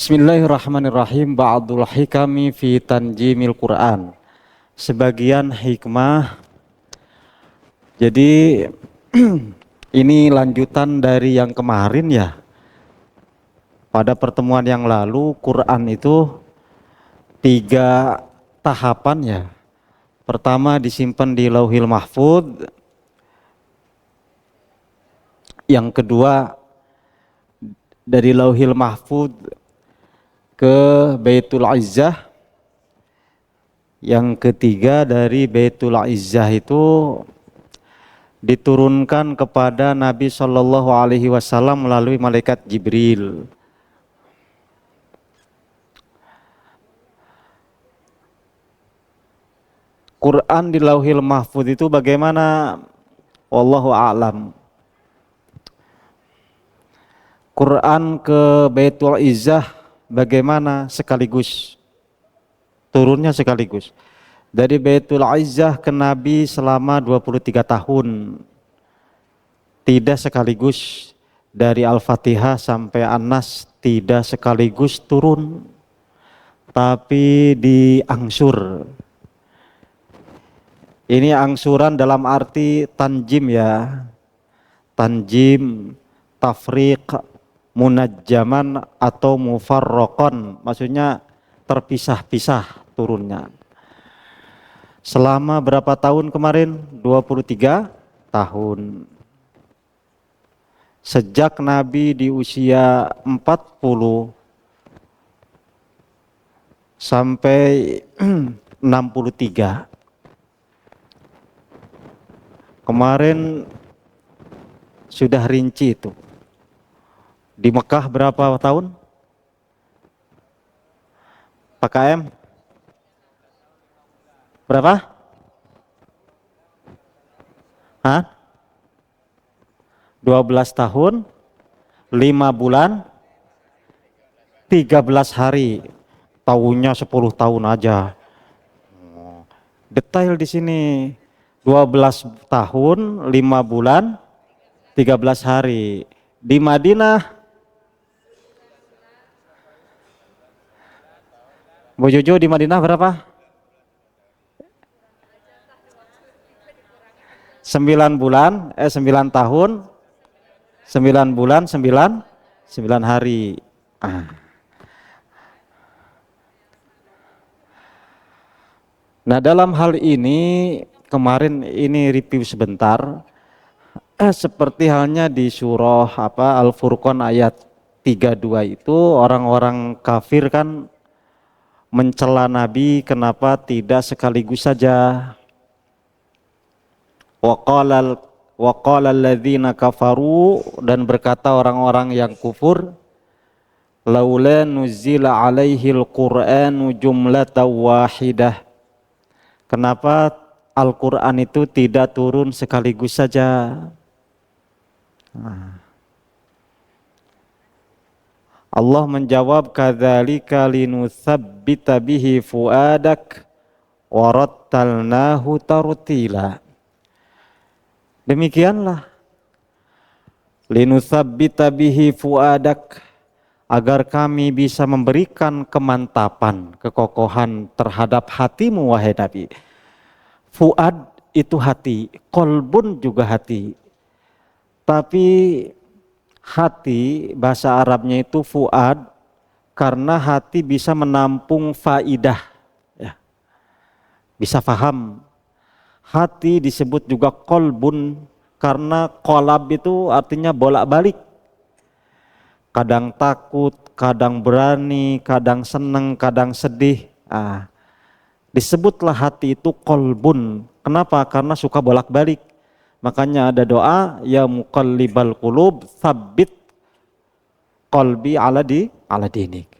Bismillahirrahmanirrahim. Ba'dul hikami fi tanjimil Quran. Sebagian hikmah. Jadi ini lanjutan dari yang kemarin ya. Pada pertemuan yang lalu Quran itu 3 tahapan ya. Pertama disimpan di Lauhil Mahfudz. Yang kedua dari Lauhil Mahfudz ke Baitul Izzah. Yang ketiga dari Baitul Izzah itu diturunkan kepada Nabi Shallallahu Alaihi Wasallam melalui malaikat Jibril. Quran di Lauhil Mahfudz itu bagaimana? Wallahu a'lam. Quran ke Baitul Izzah bagaimana? Sekaligus. Turunnya sekaligus. Dari Baitul Izzah ke Nabi selama 23 tahun. Tidak sekaligus. Dari Al-Fatihah sampai An-Nas tidak sekaligus turun. Tapi diangsur. Ini angsuran dalam arti tanjim ya. Tanjim, tafriq, munajjaman atau mufarraqan. Maksudnya terpisah-pisah turunnya. Selama berapa tahun kemarin? 23 tahun. Sejak Nabi di usia 40 sampai 63. Kemarin sudah rinci itu. Di Mekah berapa tahun? Pak KM? Berapa? Hah? 12 tahun, 5 bulan, 13 hari. Tahunnya 10 tahun aja. Detail di sini. 12 tahun, 5 bulan, 13 hari. Di Madinah, Bu Jojo di Madinah berapa? 9 bulan, 9 tahun, 9 bulan, 9 hari. Nah dalam hal ini, kemarin ini review sebentar, seperti halnya di surah Al-Furqan ayat 32 itu orang-orang kafir kan mencela Nabi, kenapa tidak sekaligus saja. Waqala alladzina kafaru, dan berkata orang-orang yang kufur, laula nuzila alaihil qur'anu jumlatan wahidah. Kenapa Al-Quran itu tidak turun sekaligus saja? Allah menjawab, kadzalika linutsabbita bihi fuadak warattalnahu tartila. Demikianlah, linutsabbita bihi fuadak, agar kami bisa memberikan kemantapan, kekokohan terhadap hatimu wahai Nabi. Fuad itu hati, kolbun juga hati. Tapi hati bahasa Arabnya itu fuad karena hati bisa menampung faidah, ya. Bisa faham. Hati disebut juga kolbun karena kolab itu artinya bolak-balik. Kadang takut, kadang berani, kadang senang, kadang sedih. Disebutlah hati itu kolbun. Kenapa? Karena suka bolak-balik. Makanya ada doa, ya muqallibal qulub, tsabbit qalbi ala dinik.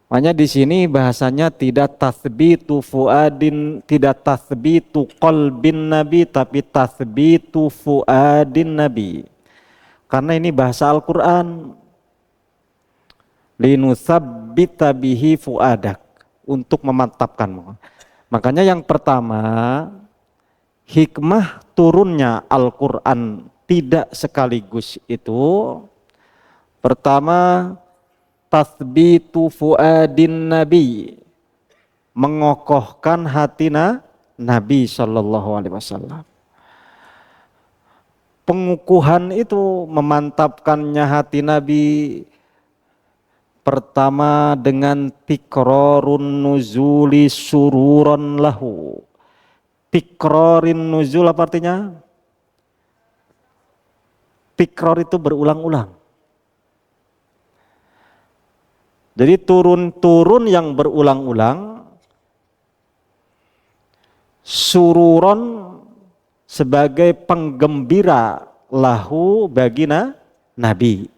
Makanya di sini bahasanya tidak tathbitu fuadin, tidak tathbitu qalbin nabi, tapi tathbitu fuadin nabi. Karena ini bahasa Al-Quran. Linutsabbita bihi fuadak, untuk memantapkanmu. Makanya yang pertama, hikmah turunnya Al-Quran tidak sekaligus itu, pertama tathbitu fuadin nabi, mengokohkan hati Nabi sallallahu alaihi wasallam. Pengukuhan itu memantapkannya hati Nabi pertama dengan tikrarun nuzuli sururan lahu. Tikrorin nuzul apa artinya? Tikror itu berulang-ulang. Jadi turun-turun yang berulang-ulang, sururon sebagai penggembira lahu bagi Nabi.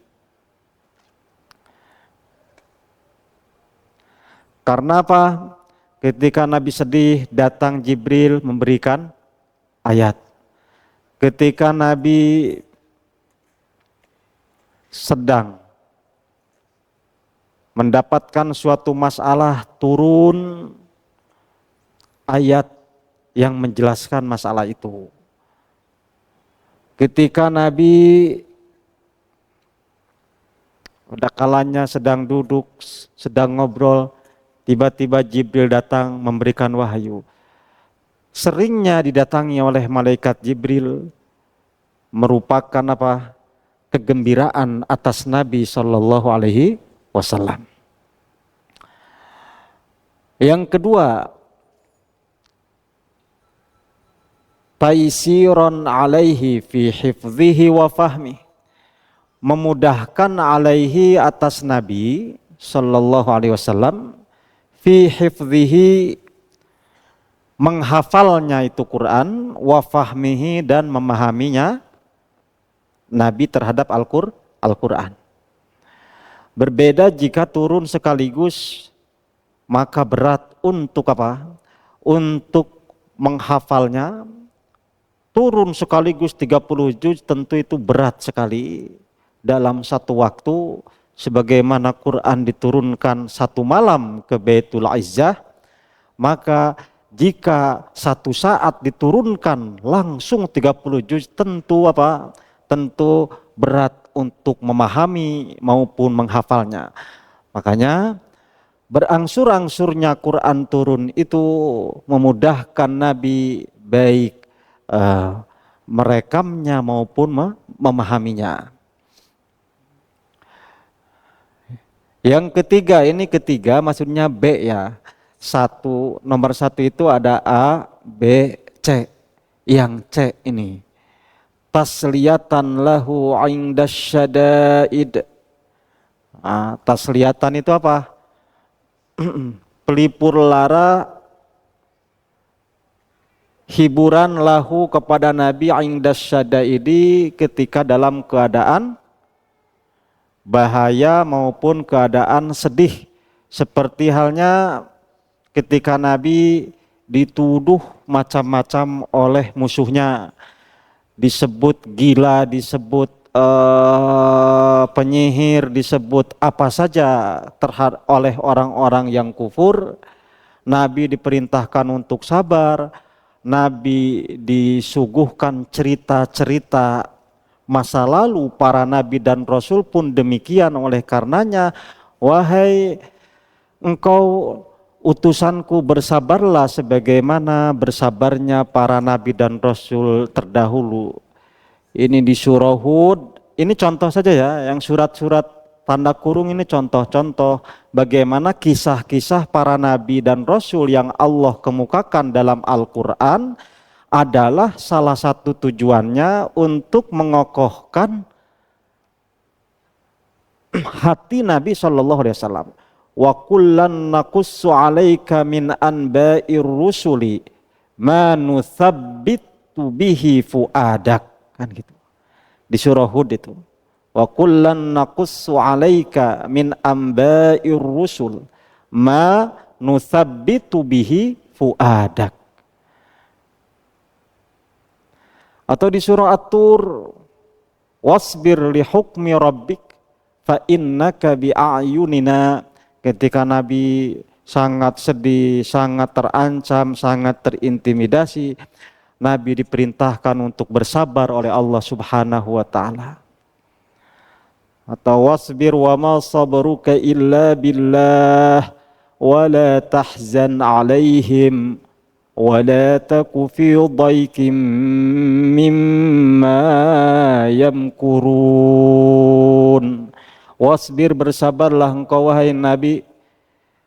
Karena apa? Ketika Nabi sedih, datang Jibril memberikan ayat. Ketika Nabi sedang mendapatkan suatu masalah, turun ayat yang menjelaskan masalah itu. Ketika Nabi pada kalanya sedang duduk, sedang ngobrol, tiba-tiba Jibril datang memberikan wahyu. Seringnya didatangi oleh malaikat Jibril merupakan apa? Kegembiraan atas Nabi sallallahu alaihi wasallam. Yang kedua, taisiron alaihi fi hifdhihi wa fahmi, memudahkan alaihi atas Nabi sallallahu alaihi wasallam fi hifdhihi, menghafalnya itu Quran, wa fahmihi, dan memahaminya Nabi terhadap Al-Quran. Berbeda jika turun sekaligus, maka berat untuk apa? Untuk menghafalnya. Turun sekaligus 30 juz tentu itu berat sekali dalam satu waktu, sebagaimana Quran diturunkan satu malam ke Baitul Izzah, maka jika satu saat diturunkan langsung 30 juz tentu apa? Tentu berat untuk memahami maupun menghafalnya. Makanya berangsur-angsurnya Quran turun itu memudahkan Nabi baik merekamnya maupun memahaminya. Yang ketiga, ini ketiga maksudnya B ya. Nomor satu itu ada A, B, C. Yang C ini tasliyatan lahu indas syada'id. Tasliyatan itu apa? Pelipur lara, hiburan lahu kepada Nabi indas syada'idi, ketika dalam keadaan bahaya maupun keadaan sedih. Seperti halnya ketika Nabi dituduh macam-macam oleh musuhnya, disebut gila, disebut penyihir, disebut apa saja oleh orang-orang yang kufur. Nabi diperintahkan untuk sabar. Nabi disuguhkan cerita-cerita masa lalu para nabi dan rasul pun demikian. Oleh karenanya, wahai engkau utusanku, bersabarlah sebagaimana bersabarnya para nabi dan rasul terdahulu. Ini di surah Hud, ini contoh saja ya, yang surat-surat tanda kurung ini contoh-contoh bagaimana kisah-kisah para nabi dan rasul yang Allah kemukakan dalam Al-Quran adalah salah satu tujuannya untuk mengokohkan hati Nabi Shallallahu Alaihi Wasallam. Wa kullan naqussu 'alaika min anba'ir rusuli ma nuthabbitu bihi fuadak, kan gitu. Di surah Hud itu. Wa kullan naqussu 'alaika min anba'ir rusul ma nuthabbitu bihi fuadak. Atau di surah At-Tur, wasbir li hukmi rabbik fa innaka bi a'yunina, ketika Nabi sangat sedih, sangat terancam, sangat terintimidasi, Nabi diperintahkan untuk bersabar oleh Allah Subhanahu wa taala. atau wasbir wa ma sabruka illa billah wa la tahzan alaihim wa la taku fi dhaikim mimma yamkurun. Wasbir, bersabarlah engkau wahai Nabi,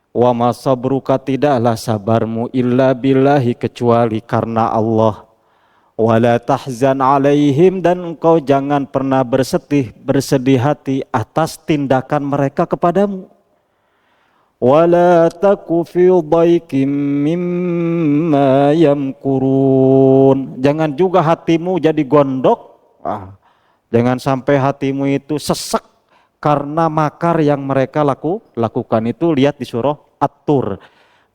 wa ma sabruka, tidaklah sabarmu, illa billahi, kecuali karena Allah. Wala tahzan alaihim, dan engkau jangan pernah bersedih hati atas tindakan mereka kepadamu. Wala taku fi dhaikim mimma yamkurun, jangan juga hatimu jadi gondok. Jangan sampai hatimu itu sesek karena makar yang mereka lakukan. Itu lihat di surah At-Tur.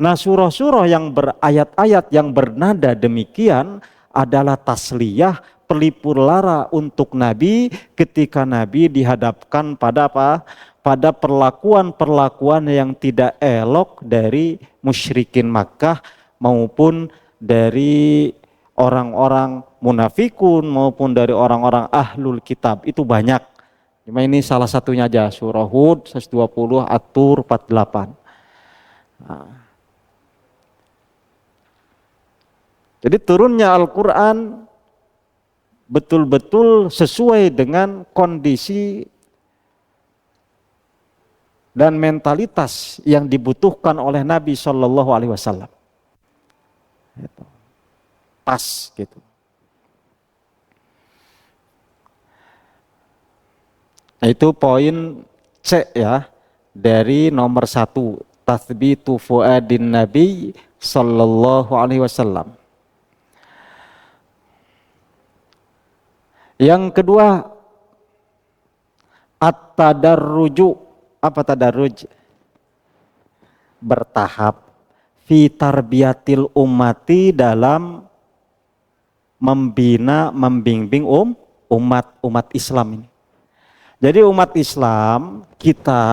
Nah, surah-surah yang berayat-ayat yang bernada demikian adalah tasliyah, pelipur lara untuk Nabi ketika Nabi dihadapkan pada apa? Pada perlakuan-perlakuan yang tidak elok dari musyrikin Makkah maupun dari orang-orang munafikun maupun dari orang-orang ahlul kitab. Itu banyak. Cuma ini salah satunya aja, surah Hud 120, At-Tur 48. Jadi turunnya Al-Quran betul-betul sesuai dengan kondisi dan mentalitas yang dibutuhkan oleh Nabi Shallallahu Alaihi Wasallam. Pas gitu. Itu poin C ya, dari nomor 1, tathbitu fuadin Nabi Shallallahu Alaihi Wasallam. Yang kedua, at-tadarruju. Apa tadarruj? Bertahap. Fi tarbiyatil ummati, dalam membina, membimbing umat Islam ini. Jadi umat Islam kita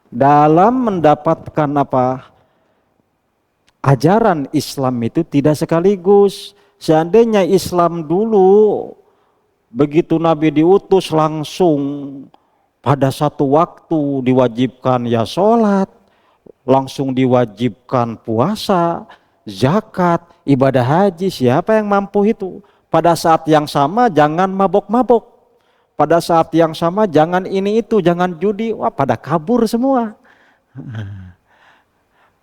dalam mendapatkan apa? Ajaran Islam itu tidak sekaligus. Seandainya Islam dulu begitu Nabi diutus langsung pada satu waktu diwajibkan ya sholat, langsung diwajibkan puasa, zakat, ibadah haji, siapa yang mampu itu? Pada saat yang sama jangan mabok-mabok, pada saat yang sama jangan ini itu, jangan judi, wah pada kabur semua.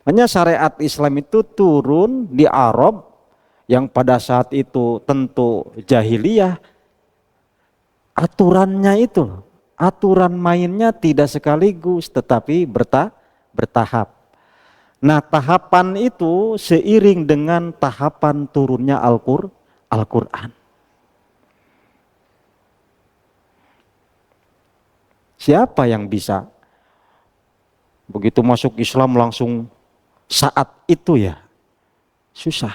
Hanya syariat Islam itu turun di Arab yang pada saat itu tentu jahiliyah. Aturannya itu, aturan mainnya tidak sekaligus tetapi bertahap. Nah, tahapan itu seiring dengan tahapan turunnya Al-Quran. Siapa yang bisa begitu masuk Islam langsung saat itu ya? Susah.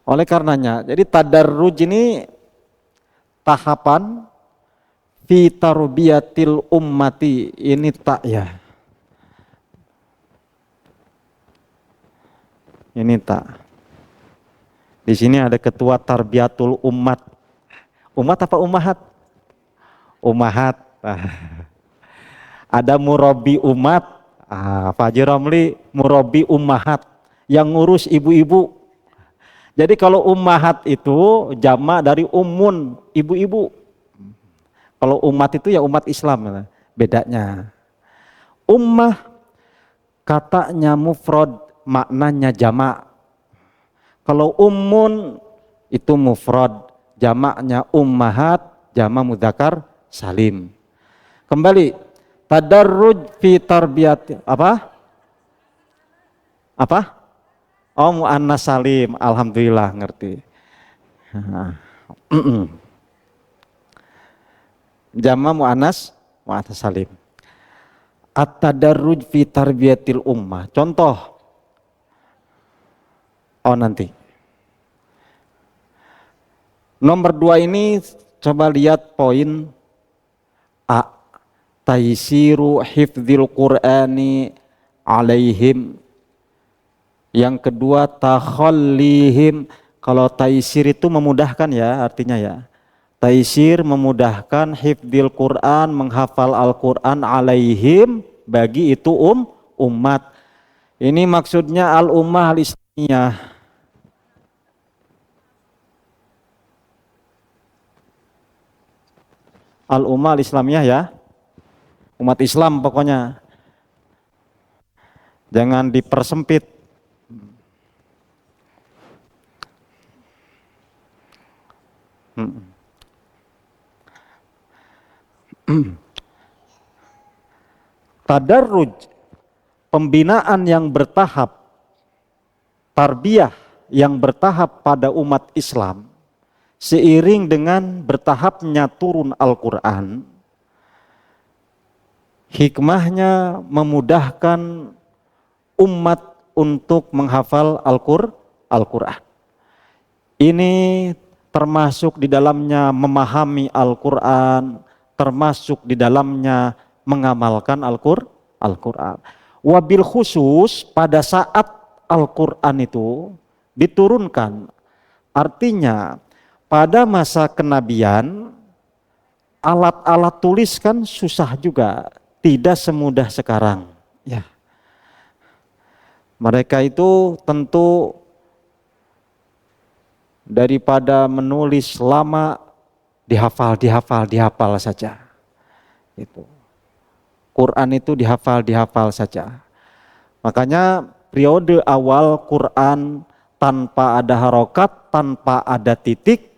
Oleh karenanya, jadi tadarruj ini tahapan fi tarbiyatil ummati, ini tak ya. Ini tak. Di sini ada ketua tarbiyatul ummat. Umat apa ummahat? Ummahat. Ada murabi umat. Pak Haji Ramli murabi ummahat, yang ngurus ibu-ibu. Jadi kalau ummahat itu jamak dari ummun, ibu-ibu. Kalau umat itu ya umat Islam, bedanya. Ummah katanya mufrad, maknanya jamak. Kalau ummun itu mufrad, jamaknya ummahat, jamak mudzakkar salim. Kembali, tadarruj fi tarbiyat apa? Apa? Oh, muannas salim, alhamdulillah ngerti. Jama muannas salim. At-tadarruj fi tarbiyatil ummah. Contoh. Oh nanti. Nomor 2 ini coba lihat poin A. Taisiru hifdzil Qur'ani alaihim. Yang kedua takhallihim. Kalau taisir itu memudahkan ya artinya ya. Taisir memudahkan hifdzil Quran, menghafal Al-Quran alaihim bagi itu umat. Ini maksudnya al-ummah al-islamiyah. Al-ummah al-islamiyah ya. Umat Islam pokoknya. Jangan dipersempit. Tadarruj, pembinaan yang bertahap, tarbiyah yang bertahap pada umat Islam, seiring dengan bertahapnya turun Al-Quran, hikmahnya memudahkan umat untuk menghafal Al-Quran. Ini termasuk di dalamnya memahami Al-Quran, termasuk di dalamnya mengamalkan Al-Quran. Wabil khusus pada saat Al-Quran itu diturunkan, artinya pada masa kenabian alat-alat tulis kan susah juga, tidak semudah sekarang. Ya. Mereka itu tentu daripada menulis lama, dihafal saja. Itu. Quran itu dihafal saja. Makanya periode awal Quran tanpa ada harokat, tanpa ada titik,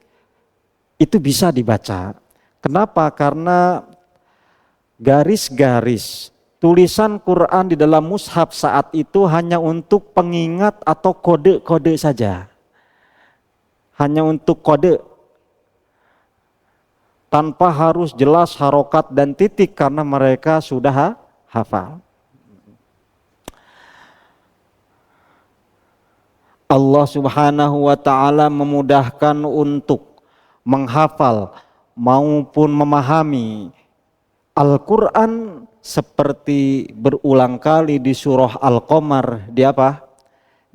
itu bisa dibaca. Kenapa? Karena garis-garis tulisan Quran di dalam mushaf saat itu hanya untuk pengingat atau kode-kode saja. Hanya untuk kode. Tanpa harus jelas harokat dan titik karena mereka sudah hafal. Allah Subhanahu wa ta'ala memudahkan untuk menghafal maupun memahami Al-Quran seperti berulang kali di surah Al-Qamar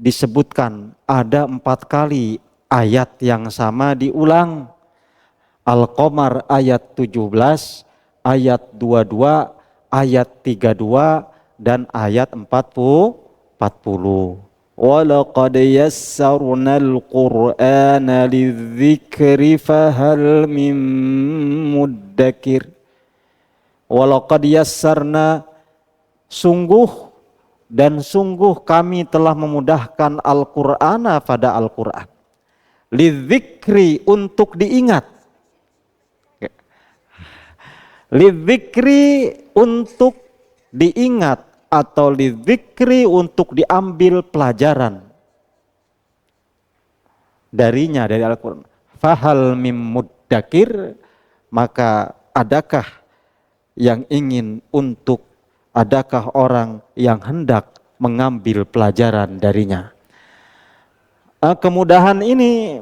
disebutkan ada 4 kali ayat yang sama diulang. Al-Qamar ayat 17, ayat 22, ayat 32, dan ayat 40. وَلَقَدْ يَسَّرْنَا الْقُرْآنَ لِلذِّكْرِ فَهَلْ مِن مُدَّكِرٍ. وَلَقَدْ يَسَّرْنَا, sungguh kami telah memudahkan Al-Qur'ana pada Al-Qur'an. Lidzikri, untuk diingat. Lidzikri, untuk diingat, atau lidzikri, untuk diambil pelajaran darinya, dari Al-Quran. Fahal mim muddakir, maka adakah orang yang hendak mengambil pelajaran darinya. Kemudahan ini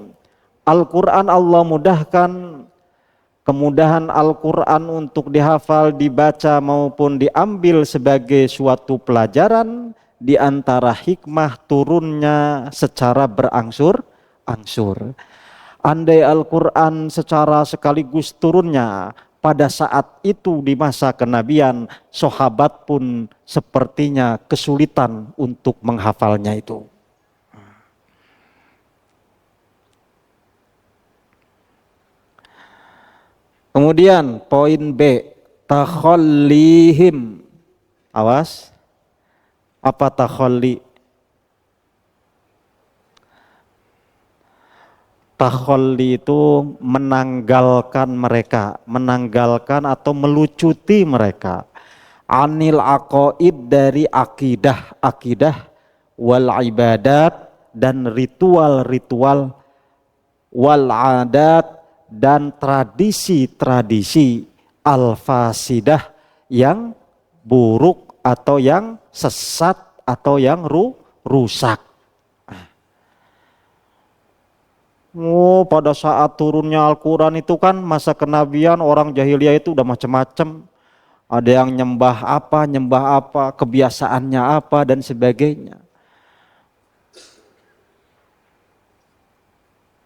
Al-Quran Allah mudahkan, kemudahan Al-Quran untuk dihafal, dibaca maupun diambil sebagai suatu pelajaran, di antara hikmah turunnya secara berangsur-angsur. Andai Al-Quran secara sekaligus turunnya pada saat itu di masa kenabian, sahabat pun sepertinya kesulitan untuk menghafalnya itu. Kemudian poin B, takhallihim. Awas, apa takhalli? Takhalli itu menanggalkan mereka, menanggalkan atau melucuti mereka. Anil aqaid, dari akidah, wal ibadat, dan ritual-ritual, wal adat, dan tradisi-tradisi, al-fasidah, yang buruk atau yang sesat atau yang rusak. Pada saat turunnya Al-Quran itu kan masa kenabian, orang jahiliyah itu udah macam-macam. Ada yang nyembah apa, kebiasaannya apa, dan sebagainya.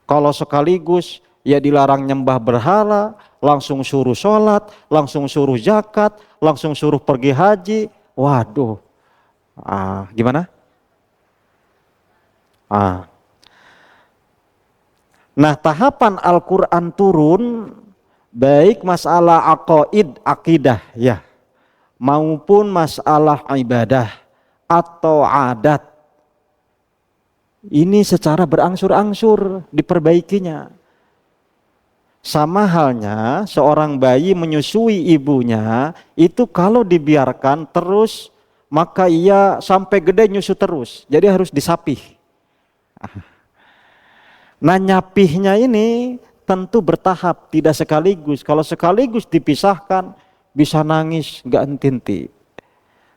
Kalau sekaligus ya dilarang nyembah berhala, langsung suruh sholat, langsung suruh zakat, langsung suruh pergi haji. Waduh, gimana? Nah, tahapan Al-Quran turun baik masalah aqaid, akidah ya, maupun masalah ibadah atau adat. Ini secara berangsur-angsur diperbaikinya. Sama halnya seorang bayi menyusui ibunya, itu kalau dibiarkan terus, maka ia sampai gede nyusu terus. Jadi harus disapih. Nah, nyapihnya ini tentu bertahap, tidak sekaligus. Kalau sekaligus dipisahkan, bisa nangis nggak henti-henti.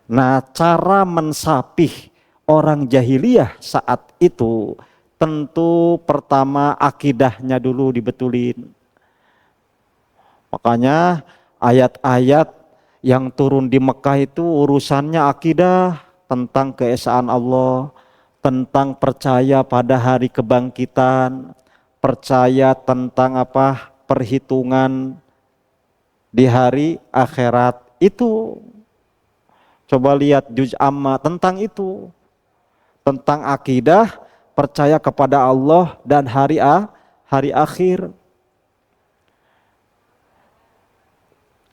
Nah, cara mensapih orang jahiliyah saat itu, tentu pertama akidahnya dulu dibetulin. Makanya ayat-ayat yang turun di Mekah itu urusannya akidah, tentang keesaan Allah, tentang percaya pada hari kebangkitan, percaya tentang perhitungan di hari akhirat. Itu coba lihat juz amma tentang itu, tentang akidah, percaya kepada Allah dan hari akhir.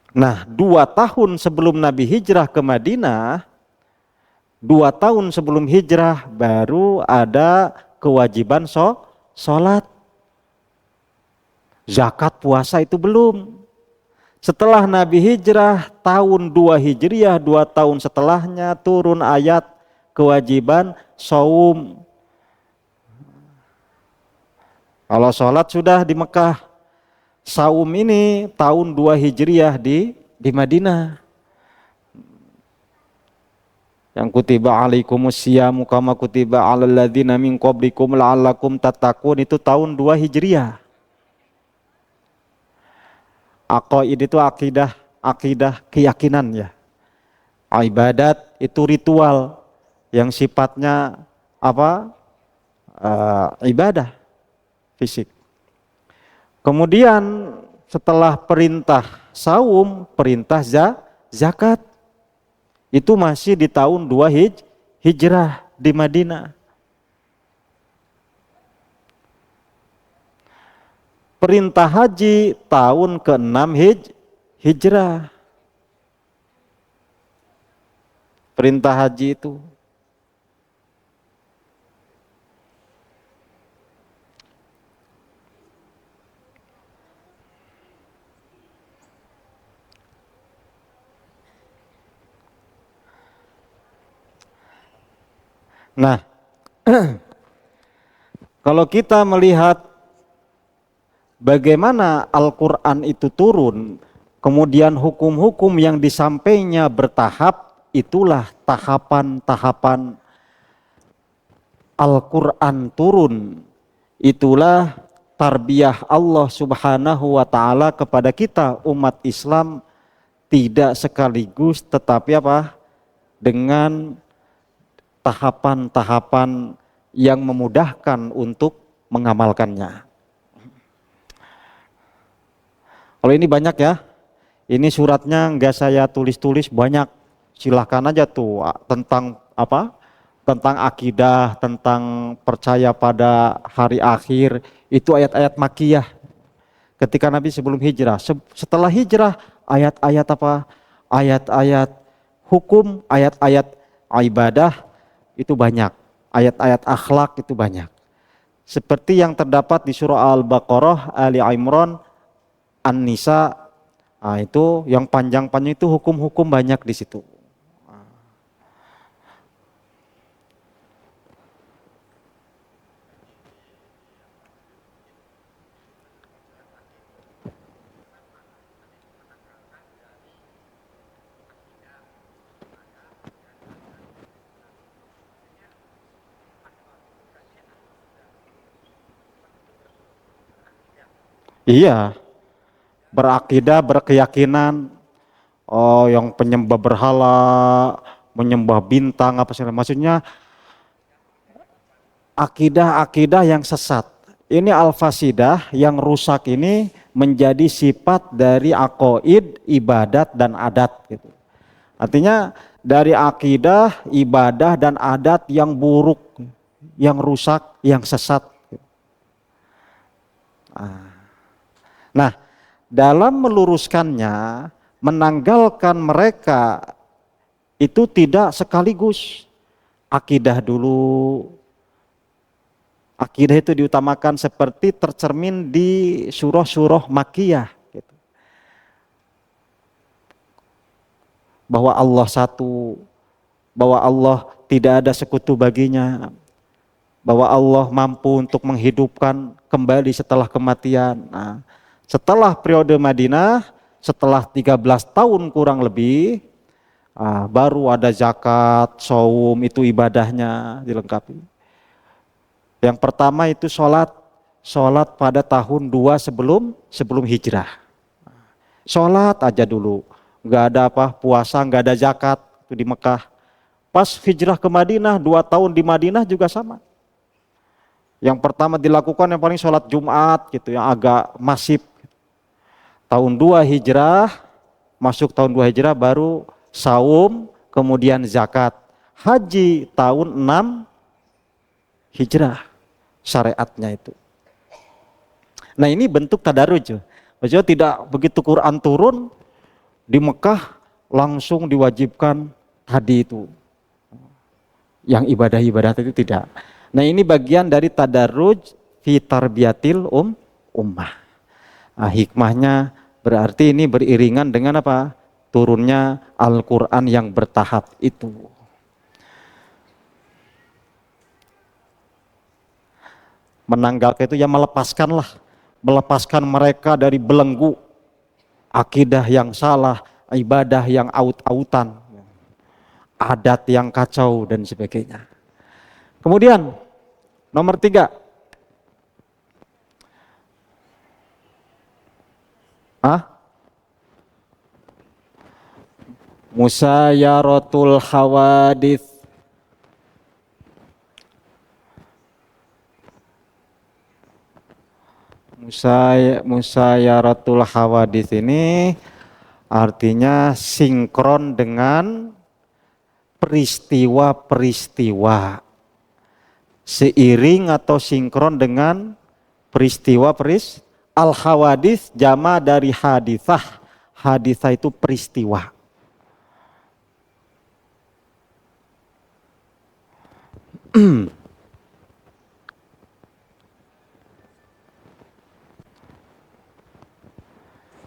Nah, 2 tahun sebelum Nabi hijrah ke Madinah, 2 tahun sebelum hijrah baru ada kewajiban sholat. Zakat, puasa itu belum. Setelah Nabi hijrah tahun 2 Hijriah, 2 tahun setelahnya turun ayat kewajiban shaum. Kalau sholat sudah di Mekah, saum ini tahun 2 Hijriah di Madinah. Yang kutiba alaikumus syiyamu kama kutiba alal ladzina min qablikum la'allakum tattaqun, itu tahun 2 Hijriah. Aqaid itu akidah keyakinan ya. Ibadat itu ritual yang sifatnya ibadah fisik. Kemudian setelah perintah saum, perintah zakat. Itu masih di tahun 2 Hijrah di Madinah. Perintah haji tahun ke-6 Hijrah. Perintah haji itu. Nah, kalau kita melihat bagaimana Al-Quran itu turun, kemudian hukum-hukum yang disampainya bertahap, itulah tahapan-tahapan Al-Quran turun. Itulah tarbiyah Allah Subhanahu wa ta'ala kepada kita umat Islam, tidak sekaligus tetapi dengan tahapan-tahapan yang memudahkan untuk mengamalkannya. Kalau ini banyak ya, ini suratnya nggak saya tulis-tulis, banyak. Silahkan aja tuh tentang tentang akidah, tentang percaya pada hari akhir, itu ayat-ayat makiyah. Ketika Nabi sebelum hijrah, setelah hijrah ayat-ayat ayat-ayat hukum, ayat-ayat ibadah itu banyak, ayat-ayat akhlak itu banyak. Seperti yang terdapat di surah Al-Baqarah, Ali Imran, An-Nisa, itu yang panjang-panjang itu hukum-hukum banyak di situ. Iya, berakidah, berkeyakinan, yang penyembah berhala, menyembah bintang, segala maksudnya akidah-akidah yang sesat. Ini al-fasidah yang rusak ini menjadi sifat dari aqaid, ibadat dan adat gitu. Artinya dari akidah, ibadah dan adat yang buruk, yang rusak, yang sesat. Nah, dalam meluruskannya, menanggalkan mereka itu tidak sekaligus. Akidah dulu, akidah itu diutamakan seperti tercermin di surah-surah Makkiyah. Gitu. Bahwa Allah satu, bahwa Allah tidak ada sekutu baginya, bahwa Allah mampu untuk menghidupkan kembali setelah kematian. Nah, setelah periode Madinah, setelah 13 tahun kurang lebih, baru ada zakat, saum, itu ibadahnya dilengkapi. Yang pertama itu sholat pada tahun 2 sebelum hijrah. Sholat aja dulu, nggak ada apa, puasa, nggak ada zakat itu di Mekah. Pas hijrah ke Madinah, 2 tahun di Madinah juga sama. Yang pertama dilakukan yang paling sholat Jumat gitu, yang agak masif. Tahun 2 hijrah, masuk tahun 2 hijrah baru saum, kemudian zakat. Haji tahun 6 hijrah syariatnya itu. Nah ini bentuk tadarruj. Maksudnya tidak begitu Quran turun di Mekah langsung diwajibkan tadi itu. Yang ibadah-ibadah itu tidak. Nah ini bagian dari tadarruj fi tarbiyatil ummah. Nah, hikmahnya berarti ini beriringan dengan apa? Turunnya Al-Quran yang bertahap itu. Menanggalkan itu ya melepaskan mereka dari belenggu akidah yang salah, ibadah yang aut-autan, adat yang kacau dan sebagainya. Kemudian nomor 3, musayaratul hawadits. Musayaratul hawadits ini artinya sinkron dengan peristiwa-peristiwa, seiring atau sinkron dengan peristiwa al-hawadits jama dari hadithah. Hadithah itu peristiwa.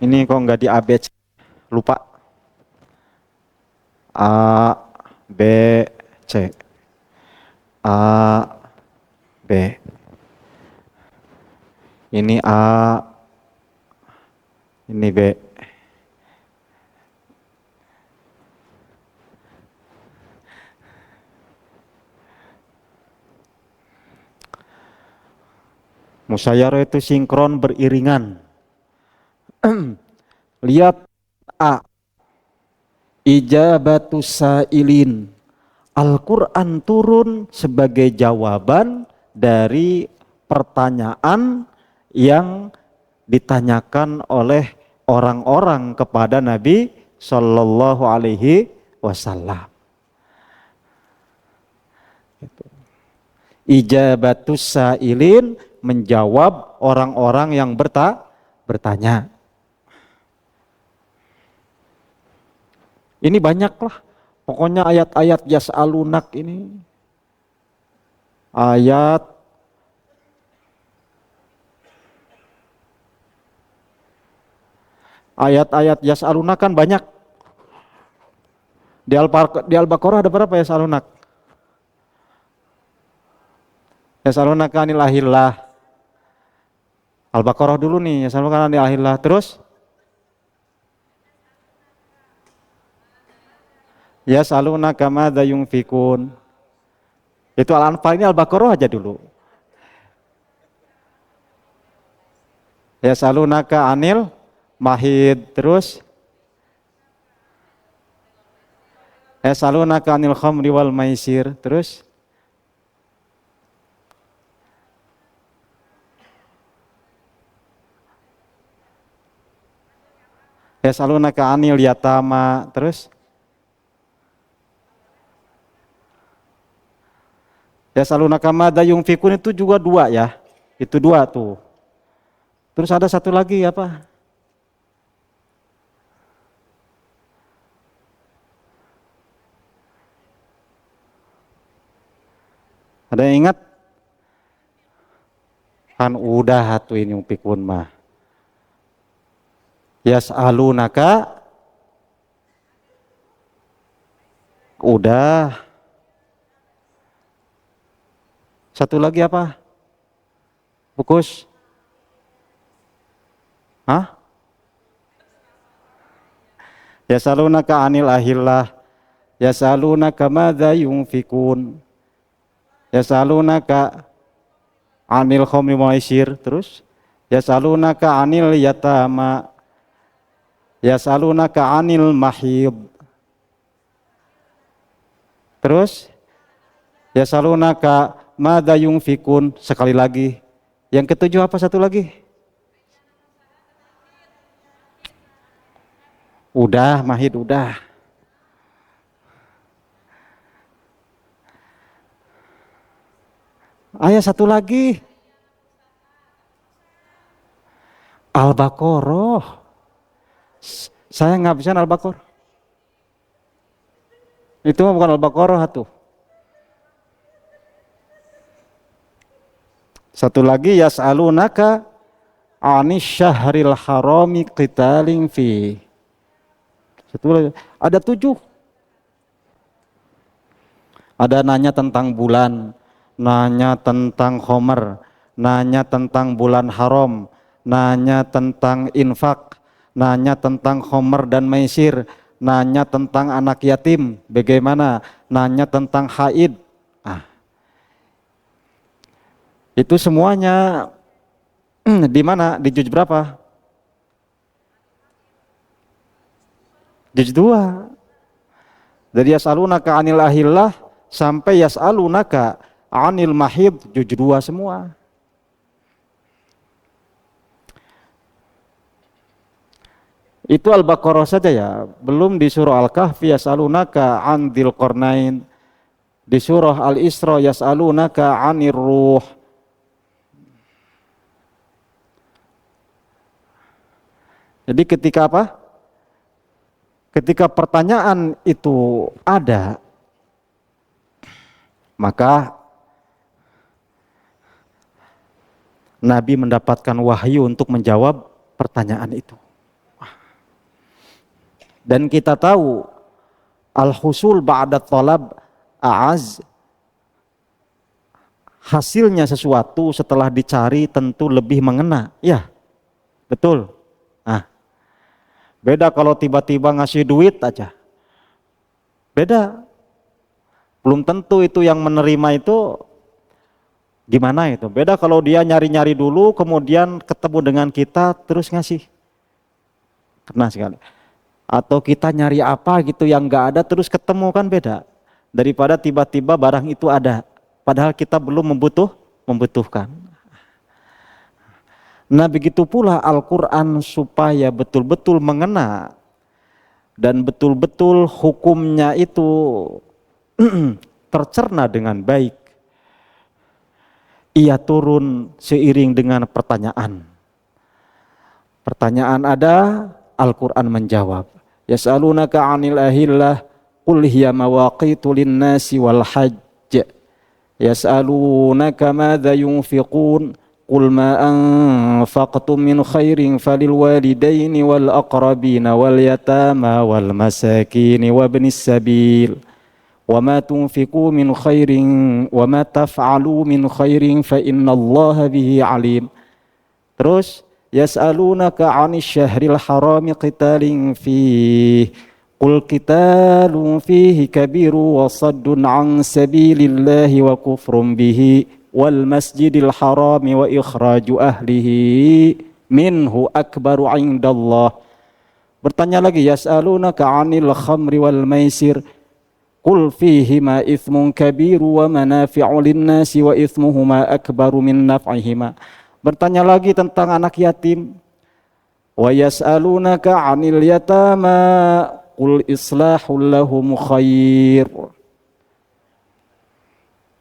Ini kok nggak di ABC, lupa. A, B, C. A, B. Ini A, ini B. Musayyarah itu sinkron beriringan. Lihat A, ijabatus sa'ilin. Al-Quran turun sebagai jawaban dari pertanyaan yang ditanyakan oleh orang-orang kepada Nabi Shallallahu Alaihi Wasallam. Ijabatus sa'ilin, menjawab orang-orang yang bertanya. Ini banyaklah, pokoknya ayat-ayat yas'alunak ini. Ayat-ayat yas'alunak kan banyak. Di Al-Baqarah ada berapa yas'alunak? Yas'alunaka anil ahillah. Al-Baqarah dulu nih, yas'alunaka anil ahillah. Terus yas'alunaka madza yunfikun. Itu Al-Anfal, ini Al-Baqarah aja dulu. Yas'alunaka anil mahid. Terus yas'alunaka anil khamri wal maisir. Terus Yas'alunaka 'anil yatama, terus yas'alunaka madza yunfikun, itu juga dua ya. Itu dua tuh. Terus ada satu lagi apa? Ada yang ingat? Kan udah tuh ini yunfikun mah. Yas'alunaka udah. Satu lagi apa? Fokus. Hah? Yas'alunaka 'anil ahillah. Yas'alunaka madza yunfikun. Yas'alunaka 'anil khamri maisir. Terus yas'alunaka 'anil yatama. Yas'alunaka 'anil mahid. Terus yas'alunaka madza yunfikun. Sekali lagi. Yang ketujuh apa satu lagi? Udah, mahid udah. Ayat satu lagi. Al-Baqarah. Saya nggak bisa Al-Baqarah. Itu bukan Al-Baqarah tuh. Satu lagi yas'alunaka 'anis syahril harami qitalin fi. Satu lagi. Ada 7. Ada nanya tentang bulan, nanya tentang khomer, nanya tentang bulan haram, nanya tentang infak, nanya tentang khomer dan maisir, nanya tentang anak yatim, bagaimana, nanya tentang haid. Itu semuanya di mana? Di juz berapa? Juz 2. Dari yas'alunaka 'anil ahillah sampai yas'alunaka 'anil mahid, juz 2 semua. Itu Al-Baqarah saja ya, belum di surah Al-Kahfi yas'alunaka 'an dzil qarnain, di surah Al-Isra yas'alunaka 'anir ruh. Jadi ketika apa? Ketika pertanyaan itu ada, maka Nabi mendapatkan wahyu untuk menjawab pertanyaan itu. Dan kita tahu al-husul ba'da talab a'az, hasilnya sesuatu setelah dicari tentu lebih mengena. Ya, betul. Nah, beda kalau tiba-tiba ngasih duit aja. Beda. Belum tentu itu yang menerima itu gimana itu. Beda kalau dia nyari-nyari dulu kemudian ketemu dengan kita terus ngasih. Kena sekali. Atau kita nyari apa gitu yang gak ada terus ketemu, kan beda. Daripada tiba-tiba barang itu ada padahal kita belum membutuhkan. Nah, begitu pula Al-Quran supaya betul-betul mengena dan betul-betul hukumnya itu tercerna dengan baik. Ia turun seiring dengan pertanyaan. Pertanyaan ada, Al-Quran menjawab. Yas'alunaka 'anil ahillah qul hiya mawaqitu lin-nasi wal hajj. Yas'alunaka madza yunfiqun qul ma anfaqtum min khairin falil walidaini wal aqrabina wal yatama wal masakin wa ibnis sabil wa ma tunfiqu min khairin wa ma taf'alu min khairin fa innallaha bihi alim. Terus yas'alunaka 'anil syahril harami qitalin fihi qul qitalun fihi kabiru wa saddun 'an sabilillahi wa kufrun bihi wal masjidil harami wa ikhraju ahlihi minhu akbaru 'indallah. Bertanya lagi, yas'alunaka 'anil khamri wal maisir qul fihima itsmun kabiru wa manafi'u lin-nasi wa itsmuhuma akbaru min naf'ihima. Bertanya lagi tentang anak yatim. Wa yas'alunaka 'anil yatama qul islahul lahum khair.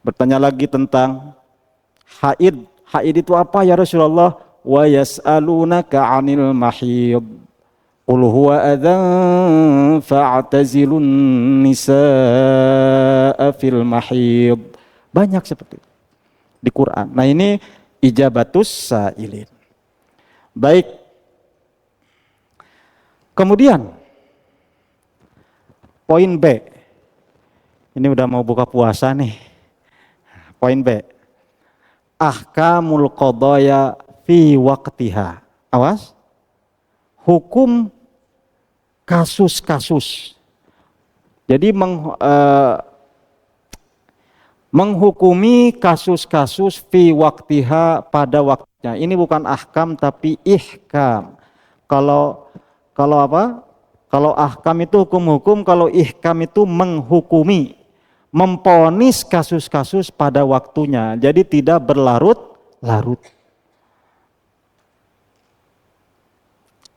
Bertanya lagi tentang haid. Haid itu apa ya Rasulullah? Wa yas'alunaka 'anil mahid. Qul huwa adzan fa'tazilun nisaa fil mahid. Banyak seperti itu di Quran. Nah, ini ijabatus sa'ilin. Baik. Kemudian poin B. Ini udah mau buka puasa nih. Poin B. Ahkamul qadaya fi waqtiha. Awas. Hukum kasus-kasus. Jadi menghukumi kasus-kasus fi waqtiha pada waktunya. Ini bukan ahkam tapi ihkam. Kalau apa? Kalau ahkam itu hukum-hukum, kalau ihkam itu menghukumi, memponis kasus-kasus pada waktunya. Jadi tidak berlarut-larut.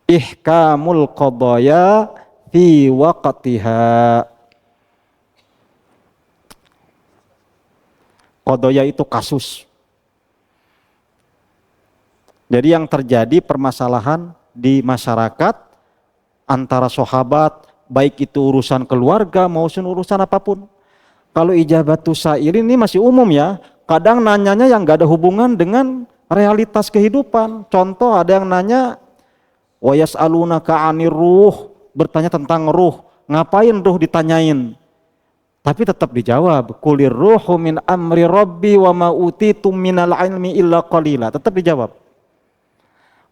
Ihkamul qadaya fi waqtiha. Qadaya itu kasus. Jadi yang terjadi permasalahan di masyarakat antara sahabat, baik itu urusan keluarga maupun urusan apapun. Kalau ijabatus sa'il ini masih umum ya. Kadang nanyanya yang gak ada hubungan dengan realitas kehidupan. Contoh ada yang nanya, wa yas'alunaka 'anir ruh, bertanya tentang ruh. Ngapain ruh ditanyain? Tapi tetap dijawab, qulir ruhu min amri rabbi wa ma utitum minal ilmi illa qalila. Tetap dijawab.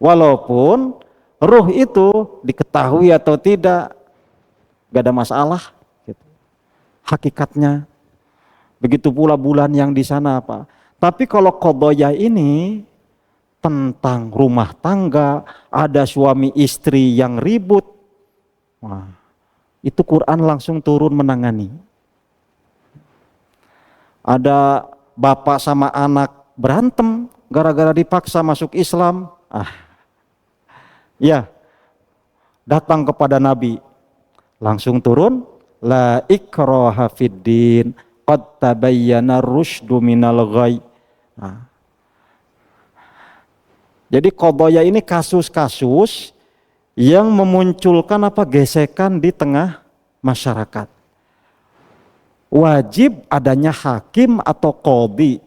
Walaupun ruh itu diketahui atau tidak, gak ada masalah. Gitu. Hakikatnya. Begitu pula bulan yang di sana apa. Tapi kalau qadaya ini tentang rumah tangga, ada suami istri yang ribut, wah, itu Quran langsung turun menangani. Ada bapak sama anak berantem gara-gara dipaksa masuk Islam. Ya, datang kepada Nabi, langsung turun, la ikraha fiddin, qad tabayyana rusydu minal ghayy. Jadi qadaya ini kasus-kasus yang memunculkan gesekan di tengah masyarakat. Wajib adanya hakim atau qadhi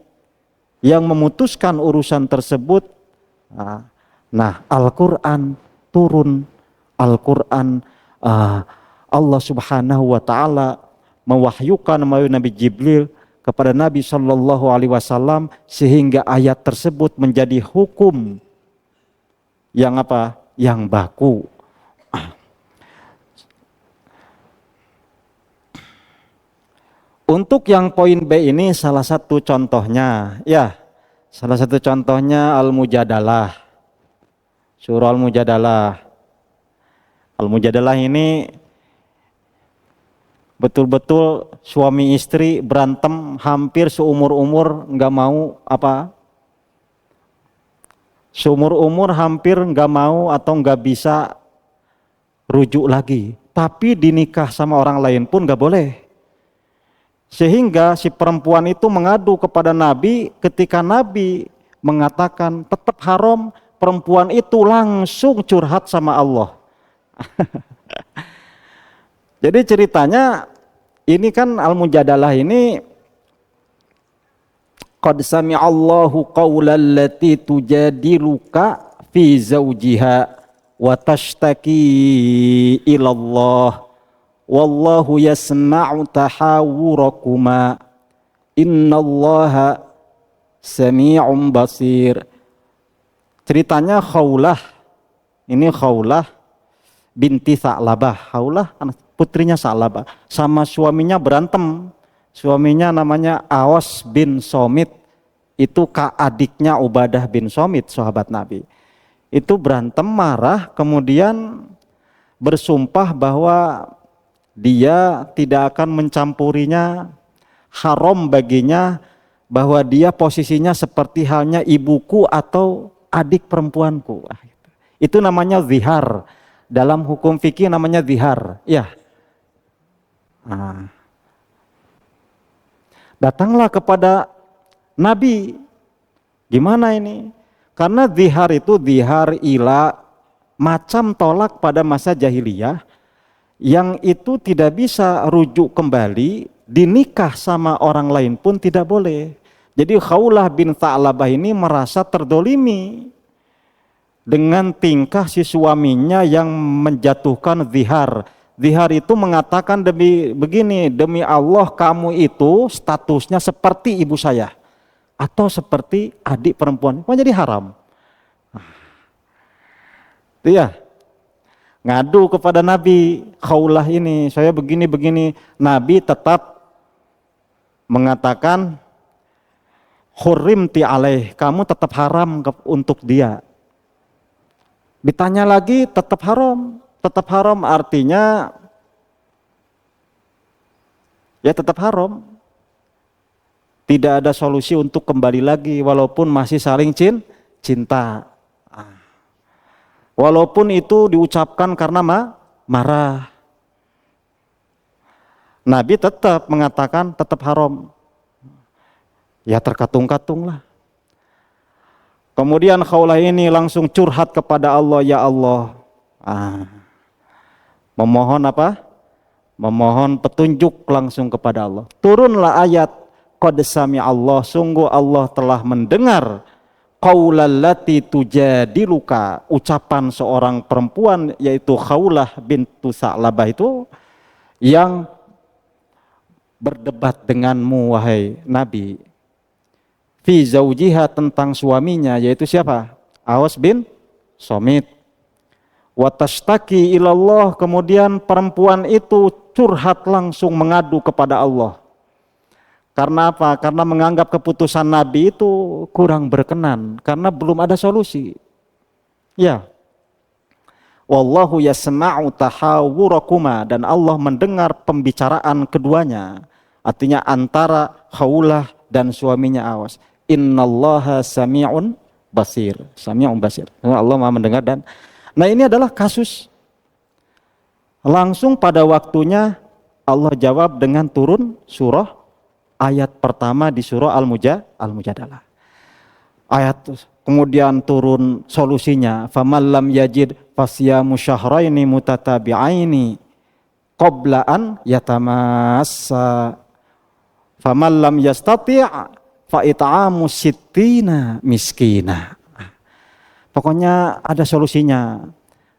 yang memutuskan urusan tersebut. Nah, Al-Quran turun. Al-Quran Allah Subhanahu wa taala mewahyukan melalui Nabi Jibril kepada Nabi Shallallahu alaihi wasallam sehingga ayat tersebut menjadi hukum yang apa? Yang baku. Untuk yang poin B ini salah satu contohnya, ya, salah satu contohnya Al-Mujadalah. Surah Al-Mujadalah. Al-Mujadalah ini betul-betul suami istri berantem hampir seumur-umur, nggak mau apa? Seumur-umur hampir nggak mau atau nggak bisa rujuk lagi. Tapi dinikah sama orang lain pun nggak boleh. Sehingga si perempuan itu mengadu kepada Nabi, ketika Nabi mengatakan tetap haram, perempuan itu langsung curhat sama Allah. Jadi ceritanya ini kan Al-Mujadalah ini qad sami'allahu qaulal lati tujadiluka fi zawjiha wa tashtaki ila Allah wallahu yasma'u tahawurakuma innallaha sami'un basir. Ceritanya Khawlah, ini Khawlah binti Sa'labah. Khawlah putrinya Sa'labah, sama suaminya berantem. Suaminya namanya Awas bin Somit, itu adiknya Ubadah bin Somit, sahabat Nabi. Itu berantem, marah, kemudian bersumpah bahwa dia tidak akan mencampurinya, haram baginya, bahwa dia posisinya seperti halnya ibuku atau adik perempuanku. Itu namanya zihar. Dalam hukum fikih namanya zihar. Ya. Nah. Datanglah kepada Nabi. Gimana ini? Karena zihar itu zihar ila, macam tolak pada masa jahiliyah, yang itu tidak bisa rujuk kembali, dinikah sama orang lain pun tidak boleh. Jadi Khawlah bin Tha'labah ini merasa terdolimi dengan tingkah si suaminya yang menjatuhkan zihar. Zihar itu mengatakan demi Allah kamu itu statusnya seperti ibu saya atau seperti adik perempuan. Kok jadi haram? Iya. Ngadu kepada Nabi, Khawlah ini saya begini. Nabi tetap mengatakan hurrimti alaih, kamu tetap haram untuk dia. Ditanya lagi tetap haram. Tetap haram artinya ya tetap haram. Tidak ada solusi untuk kembali lagi walaupun masih saling cinta. Walaupun itu diucapkan karena marah. Nabi tetap mengatakan tetap haram. Ya terkatung-katung lah. Kemudian Khawlah ini langsung curhat kepada Allah, ya Allah. Memohon apa? Memohon petunjuk langsung kepada Allah. Turunlah ayat, qad sami Allah, sungguh Allah telah mendengar qaulallati tujadiluka, ucapan seorang perempuan yaitu Khawlah bintu Tha'labah itu yang berdebat denganmu wahai Nabi. Fi zaujiha, tentang suaminya yaitu siapa? Awas bin Somit. Watashtaki ilallah, kemudian perempuan itu curhat langsung mengadu kepada Allah. Karena apa? Karena menganggap keputusan Nabi itu kurang berkenan karena belum ada solusi. Ya. Wallahu yasma'u tahawurakuma, dan Allah mendengar pembicaraan keduanya. Artinya antara Khawlah dan suaminya Awas. Innallaha sami'un basir. Sami'un basir. Allah Maha mendengar. Dan nah ini adalah kasus. Langsung pada waktunya Allah jawab dengan turun surah ayat pertama di surah Al-Mujadalah. Ayat kemudian turun solusinya. Faman lam yajid fasyamu syahraini mutatabi'aini qabla an yatamassa. Faman lam yastati' fa it'amu sittina miskina. Pokoknya ada solusinya.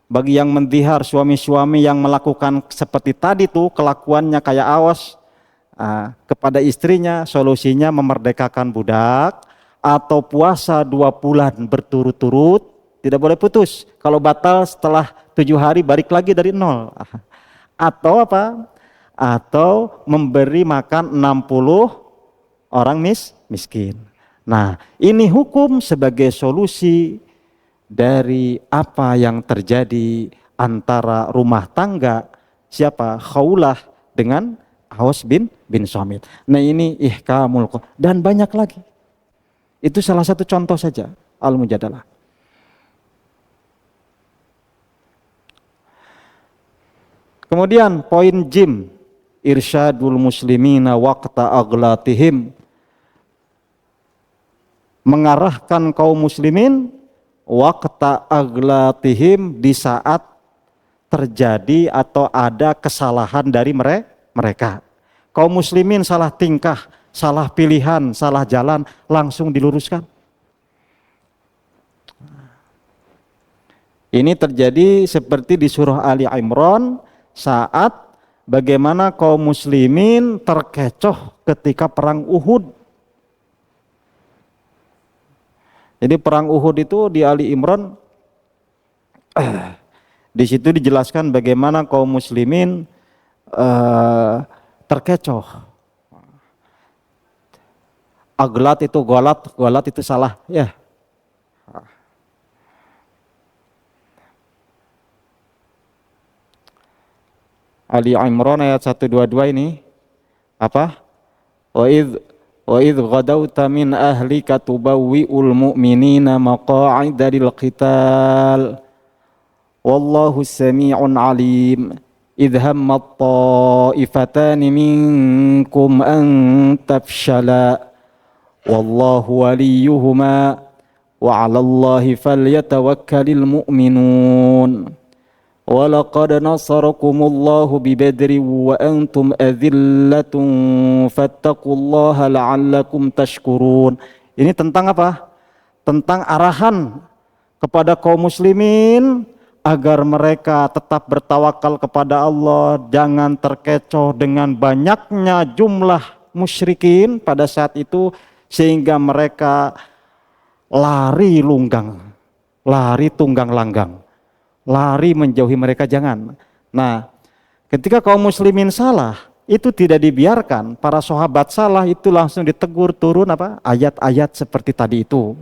Bagi yang mendihar, suami-suami yang melakukan seperti tadi tuh kelakuannya kayak Awas kepada istrinya, solusinya memerdekakan budak atau puasa 2 bulan berturut-turut, tidak boleh putus. Kalau batal setelah 7 hari balik lagi dari nol. Atau apa? Atau memberi makan 60 orang miskin. Nah, ini hukum sebagai solusi dari apa yang terjadi antara rumah tangga siapa? Khawlah dengan Awas bin Somit. Nah ini ihkamul dan banyak lagi. Itu salah satu contoh saja Al-Mujadalah. Kemudian poin jim, irsyadul muslimina waqta aglatihim, mengarahkan kaum muslimin waqta aglatihim, di saat terjadi atau ada kesalahan dari mereka. Kaum muslimin salah tingkah, salah pilihan, salah jalan, langsung diluruskan. Ini terjadi seperti di surah Ali Imran saat bagaimana kaum muslimin terkecoh ketika perang Uhud. Jadi perang Uhud itu di Ali Imran, di situ dijelaskan bagaimana kaum muslimin terkecoh. Aglat itu golat itu salah, ya. Ali Imran ayat 122 ini apa? Wa idh ghadawta min ahlika tubawwi'ul mu'minina maqa'ida lil qital wallahu sami'un alim. إذ هم الطائفتان منكم أن تفشلا والله وليهما وعلى الله فليتوكل المؤمنون ولقد نصركم الله ببدر وأنتم أذلة فاتقوا الله لعلكم تشكرون. Ini tentang apa? Tentang arahan kepada kaum muslimin agar mereka tetap bertawakal kepada Allah, jangan terkecoh dengan banyaknya jumlah musyrikin pada saat itu sehingga mereka lari lunggang, lari tunggang langgang, lari menjauhi mereka, jangan. Nah, ketika kaum muslimin salah, itu tidak dibiarkan, para sahabat salah itu langsung ditegur, turun apa? Ayat-ayat seperti tadi itu.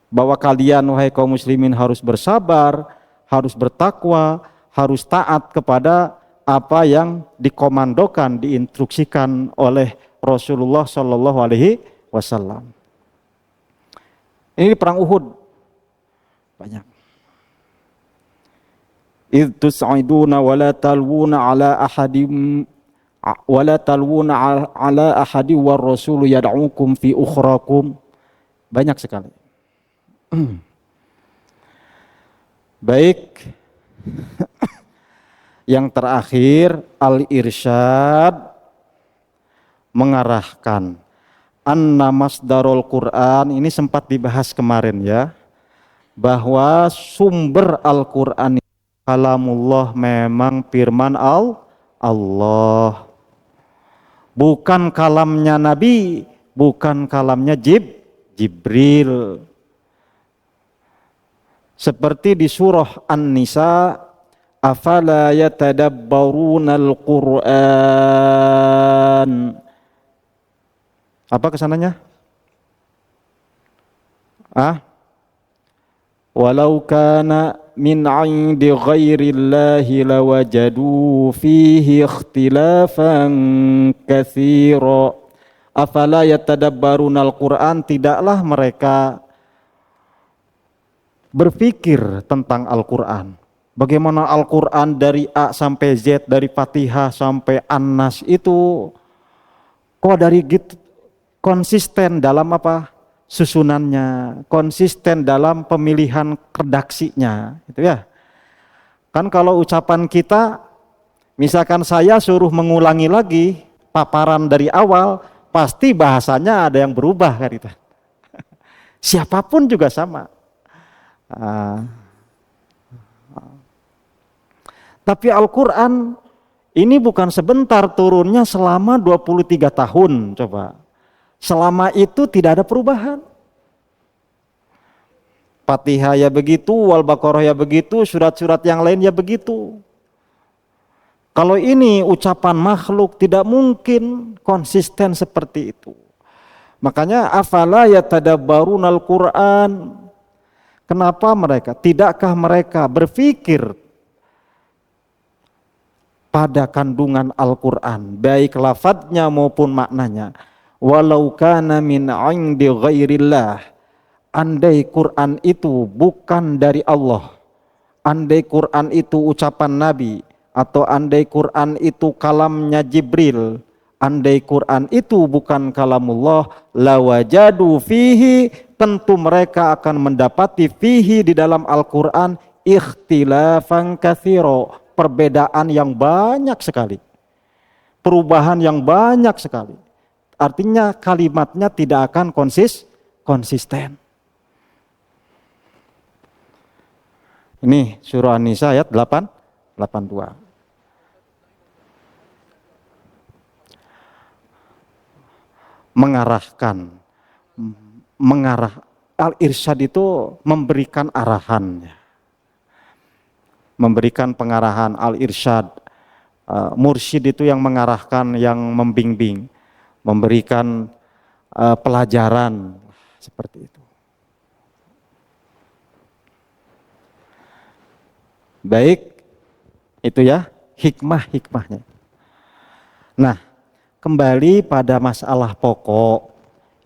Bahwa kalian wahai kaum muslimin harus bersabar, harus bertakwa, harus taat kepada apa yang dikomandokan, diinstruksikan oleh Rasulullah Shallallahu Alaihi Wasallam. Ini perang Uhud banyak. Idh tus'iduna wa la talwuna ala ahadim wa la talwuna ala ahadi war rasulu yad'ukum fi ukhrakum. Banyak sekali. Baik. Yang terakhir al-irsyad, mengarahkan. Anna masdarul Quran, ini sempat dibahas kemarin ya, bahwa sumber Al-Quran kalamullah, memang firman Allah, bukan kalamnya Nabi, bukan kalamnya Jibril. Seperti di surah An-Nisa, afala yatadabbarunal Qur'an. Apa kesananya? Walau kana min 'indi ghairillahi lawajadu fihi ikhtilafan katsira. Afala yatadabbarunal Qur'an, tidaklah mereka berpikir tentang Al-Quran. Bagaimana Al-Quran dari A sampai Z, dari Fatihah sampai An-Nas itu kok dari gitu konsisten dalam apa? Susunannya, konsisten dalam pemilihan redaksinya, itu ya. Kan kalau ucapan kita, misalkan saya suruh mengulangi lagi paparan dari awal, pasti bahasanya ada yang berubah kan itu. Siapapun juga sama. Tapi Al-Quran ini bukan sebentar turunnya, selama 23 tahun coba. Selama itu tidak ada perubahan. Fatihah ya begitu, Wal-Baqarah ya begitu, surat-surat yang lain ya begitu. Kalau ini ucapan makhluk, tidak mungkin konsisten seperti itu. Makanya afala yatadabbarunal Quran. Kenapa mereka? Tidakkah mereka berpikir pada kandungan Al-Quran, baik lafadznya maupun maknanya? Walau kana min 'indi ghairillah, andai Quran itu bukan dari Allah, andai Quran itu ucapan Nabi, atau andai Quran itu kalamnya Jibril, andai Quran itu bukan kalamullah, lawajadu fihi, tentu mereka akan mendapati fihi, di dalam Al-Quran, ikhtilafan katsira, perbedaan yang banyak sekali, perubahan yang banyak sekali. Artinya kalimatnya tidak akan konsisten. Ini surah An-Nisa ayat 82. Mengarah al-irsyad itu memberikan arahan, memberikan pengarahan. Al-irsyad, mursyid itu yang mengarahkan, yang membimbing, memberikan pelajaran seperti itu. Baik, itu ya hikmahnya. Nah, kembali pada masalah pokok.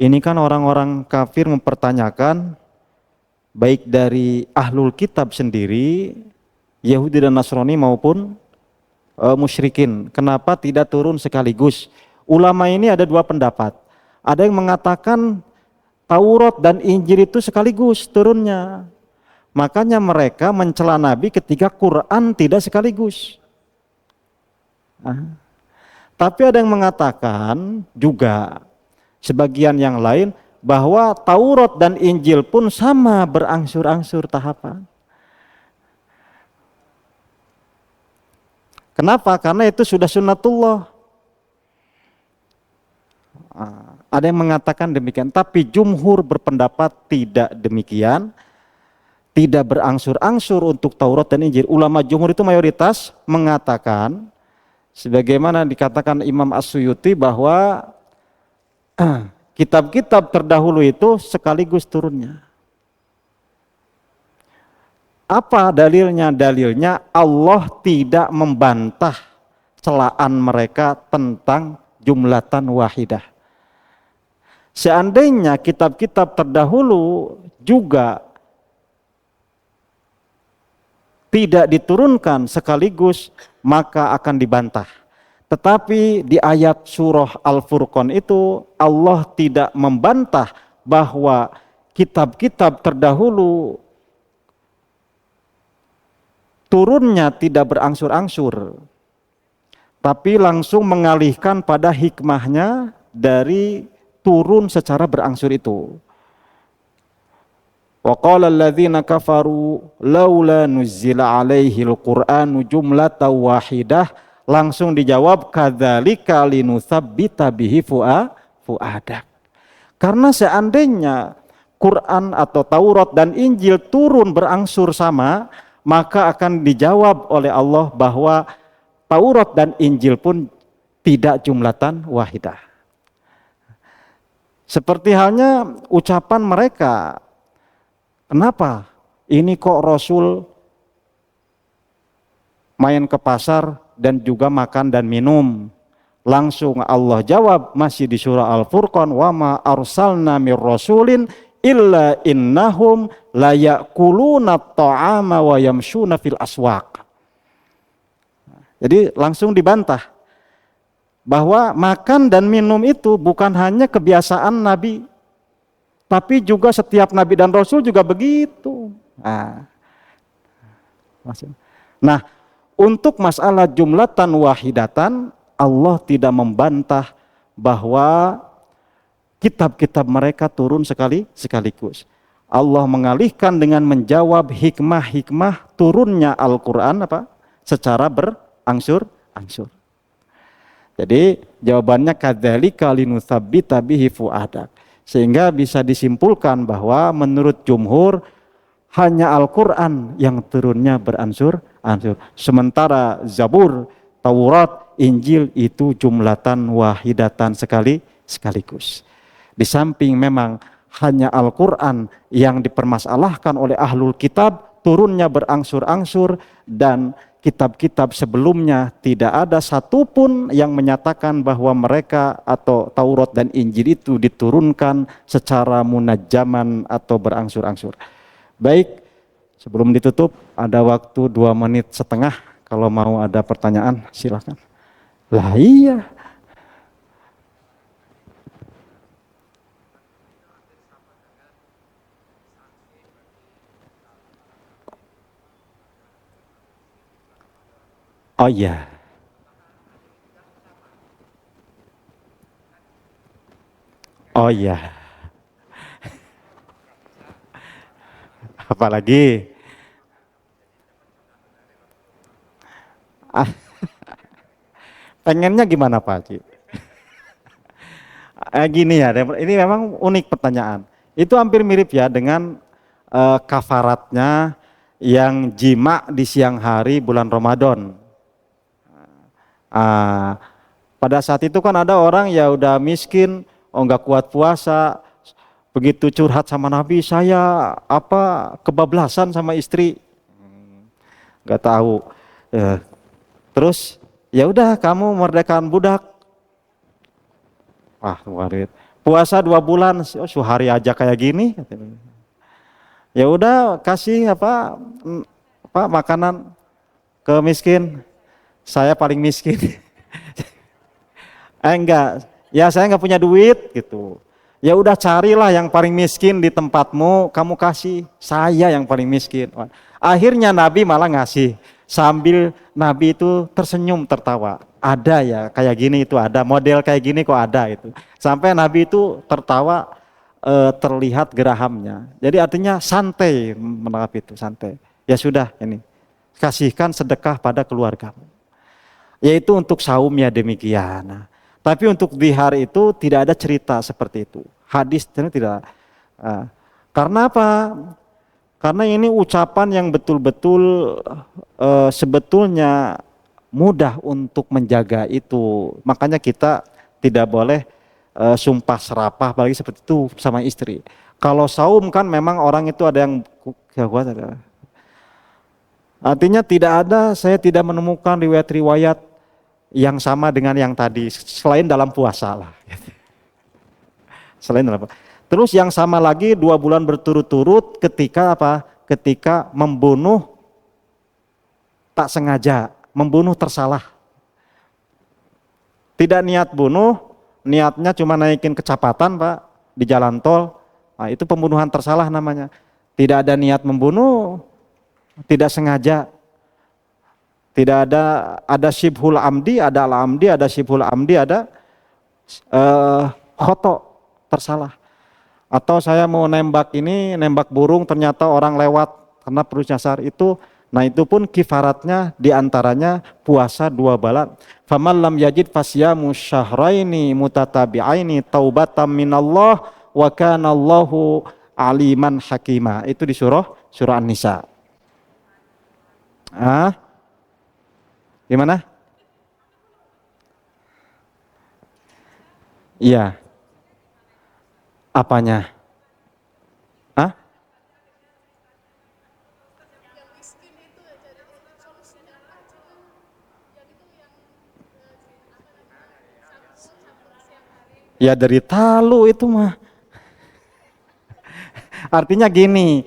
Ini kan orang-orang kafir mempertanyakan baik dari ahlul kitab sendiri, Yahudi dan Nasrani maupun musyrikin. Kenapa tidak turun sekaligus? Ulama ini ada dua pendapat. Ada yang mengatakan Taurat dan Injil itu sekaligus turunnya. Makanya mereka mencela Nabi ketika Quran tidak sekaligus. Tapi ada yang mengatakan juga, sebagian yang lain, bahwa Taurat dan Injil pun sama berangsur-angsur tahapan. Kenapa? Karena itu sudah sunnatullah. Ada yang mengatakan demikian, tapi jumhur berpendapat tidak demikian. Tidak berangsur-angsur untuk Taurat dan Injil. Ulama jumhur itu mayoritas mengatakan, sebagaimana dikatakan Imam As-Suyuti, bahwa kitab-kitab terdahulu itu sekaligus turunnya. Apa dalilnya? Dalilnya Allah tidak membantah celaan mereka tentang jumlatan wahidah. Seandainya kitab-kitab terdahulu juga tidak diturunkan sekaligus, maka akan dibantah. Tetapi di ayat surah Al-Furqan itu Allah tidak membantah bahwa kitab-kitab terdahulu turunnya tidak berangsur-angsur, tapi langsung mengalihkan pada hikmahnya dari turun secara berangsur itu. Wa qala alladzina kafaru laula nuzila alaihil qur'anu jumlatan wahidah, langsung dijawab kadzalika linutsabbita bihi fuadak. Karena seandainya Quran atau Taurat dan Injil turun berangsur sama, maka akan dijawab oleh Allah bahwa Taurat dan Injil pun tidak jumlatan wahidah. Seperti halnya ucapan mereka, kenapa ini kok Rasul main ke pasar dan juga makan dan minum? Langsung Allah jawab, masih di surah Al-Furqan, wa ma arsalna mir rasulin illa innahum la ya'kuluna at-ta'ama wa yamshuna fil aswaq. Jadi langsung dibantah bahwa makan dan minum itu bukan hanya kebiasaan Nabi, tapi juga setiap Nabi dan Rasul juga begitu. Nah, untuk masalah jumlatan wahidatan, Allah tidak membantah bahwa kitab-kitab mereka turun sekaligus. Allah mengalihkan dengan menjawab hikmah-hikmah turunnya Al-Quran secara berangsur-angsur. Jadi jawabannya kadzalika linutsabbita bihi fuadak. Sehingga bisa disimpulkan bahwa menurut jumhur hanya Al-Quran yang turunnya berangsur-angsur. Sementara Zabur, Taurat, Injil itu jumlatan wahidatan sekaligus. Di samping memang hanya Al-Quran yang dipermasalahkan oleh ahlul kitab, turunnya berangsur-angsur, dan kitab-kitab sebelumnya tidak ada satupun yang menyatakan bahwa mereka atau Taurat dan Injil itu diturunkan secara munajjaman atau berangsur-angsur. Baik, sebelum ditutup ada waktu 2 menit setengah, kalau mau ada pertanyaan silakan. Lah iya. Oh iya. Oh iya. Apalagi pengennya gimana Pak Haji? Gini ya, ini memang unik pertanyaan. Itu hampir mirip ya dengan kafaratnya yang jima di siang hari bulan Ramadan. Pada saat itu kan ada orang ya udah miskin, nggak kuat puasa, begitu curhat sama Nabi, saya kebablasan sama istri, nggak tahu. Terus ya udah kamu merdekakan budak. Wah, puasa 2 bulan, sehari aja kayak gini. Ya udah kasih apa makanan ke miskin. Saya paling miskin. Enggak, ya saya nggak punya duit gitu. Ya udah carilah yang paling miskin di tempatmu, kamu kasih. Saya yang paling miskin. Wah, akhirnya Nabi malah ngasih sambil Nabi itu tersenyum tertawa. Ada ya kayak gini itu ada model kayak gini kok ada itu. Sampai Nabi itu tertawa terlihat gerahamnya. Jadi artinya santai menanggapi itu santai. Ya sudah ini kasihkan sedekah pada keluargamu. Yaitu untuk saum ya demikian. Nah, tapi untuk dihar itu tidak ada cerita seperti itu. Hadis tidak. Ah, karena apa? Karena ini ucapan yang betul-betul sebetulnya mudah untuk menjaga itu. Makanya kita tidak boleh sumpah serapah apalagi seperti itu sama istri. Kalau saum kan memang orang itu ada yang kuat ada. Artinya tidak ada, saya tidak menemukan riwayat-riwayat yang sama dengan yang tadi selain dalam puasa lah. Selain dalam puasa. Terus yang sama lagi 2 bulan berturut-turut ketika apa? Ketika membunuh tak sengaja, membunuh tersalah. Tidak niat bunuh, niatnya cuma naikin kecepatan Pak di jalan tol. Nah, itu pembunuhan tersalah namanya. Tidak ada niat membunuh, tidak sengaja. Tidak ada syibhul amdi, ada al-amdi, ada syibhul amdi, ada khoto, tersalah. Atau saya mau nembak burung ternyata orang lewat karena perlu nyasar itu, nah itu pun kifaratnya diantaranya puasa 2 bulan. Faman lam yajid fasyamu syahraini mutatabi'aini taubatan minallah wa kana Allahu aliman hakima. Itu di surah An-Nisa. Gimana? Iya, apanya? Hah? Ya dari talu itu mah. Artinya gini,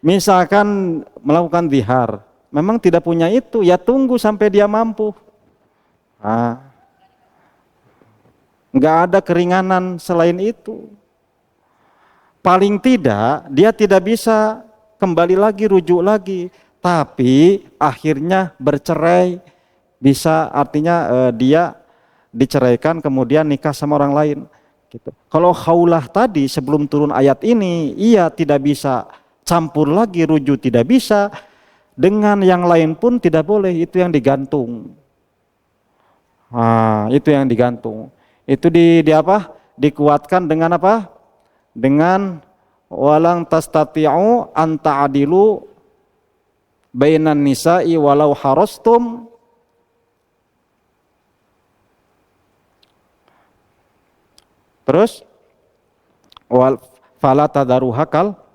misalkan melakukan dihar, memang tidak punya itu, ya tunggu sampai dia mampu. Ah, nggak ada keringanan selain itu. Paling tidak dia tidak bisa kembali lagi, rujuk lagi. Tapi akhirnya bercerai, bisa artinya dia diceraikan kemudian nikah sama orang lain. Gitu. Kalau khaulah tadi sebelum turun ayat ini, ia tidak bisa campur lagi, rujuk tidak bisa. Dengan yang lain pun tidak boleh, itu yang digantung. Nah, itu yang digantung. Itu di apa? Dikuatkan dengan apa? Dengan walang tastati'u an ta'dilu bainan nisa'i walau harastum. Terus wal fala tadaruha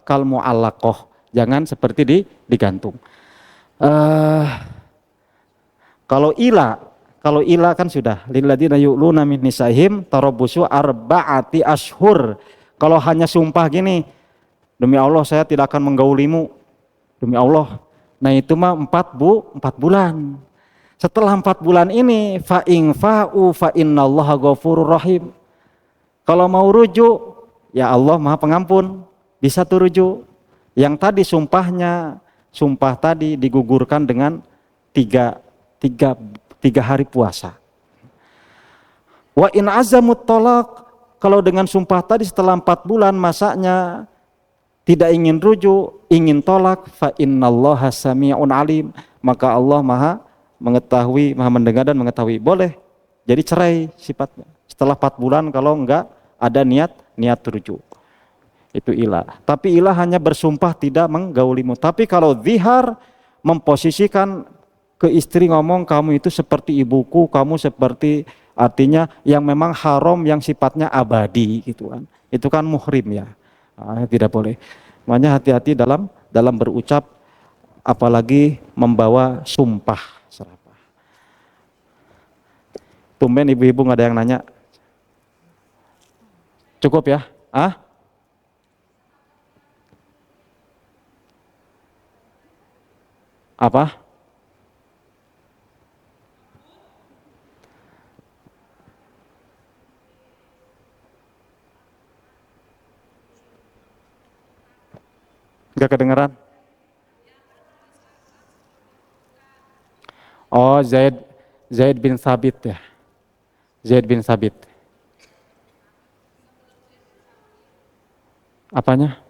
kal mu'allaqah. Jangan seperti digantung. Kalau ila kan sudah lilladzina yu'luna min nisahim tarabbusu arba'ati ashur. Kalau hanya sumpah gini, demi Allah saya tidak akan menggaulimu, demi Allah. Nah itu mah 4 bulan. Setelah 4 bulan ini fa in fa'u fa innallaha ghafurur rahim. Kalau mau rujuk, ya Allah Maha Pengampun, bisa tuh rujuk. Yang tadi sumpah tadi digugurkan dengan tiga hari puasa. Wa in azamut tolak, kalau dengan sumpah tadi setelah 4 bulan masanya tidak ingin rujuk, ingin tolak, fa innallaha sami'un alim, maka Allah Maha mengetahui, Maha mendengar dan mengetahui. Boleh jadi cerai sifatnya. Setelah 4 bulan kalau enggak ada niat rujuk. Itu ilah. Tapi ilah hanya bersumpah tidak menggaulimu. Tapi kalau zihar memposisikan ke istri ngomong kamu itu seperti ibuku, kamu seperti artinya yang memang haram yang sifatnya abadi gitu kan. Itu kan muhrim ya. Nah, tidak boleh. Makanya hati-hati dalam berucap apalagi membawa sumpah serapah. Tumben ibu-ibu nggak ada yang nanya. Cukup ya? Apa? Gak kedengeran? Oh, Zaid bin Sabit ya. Zaid bin Sabit. Apanya?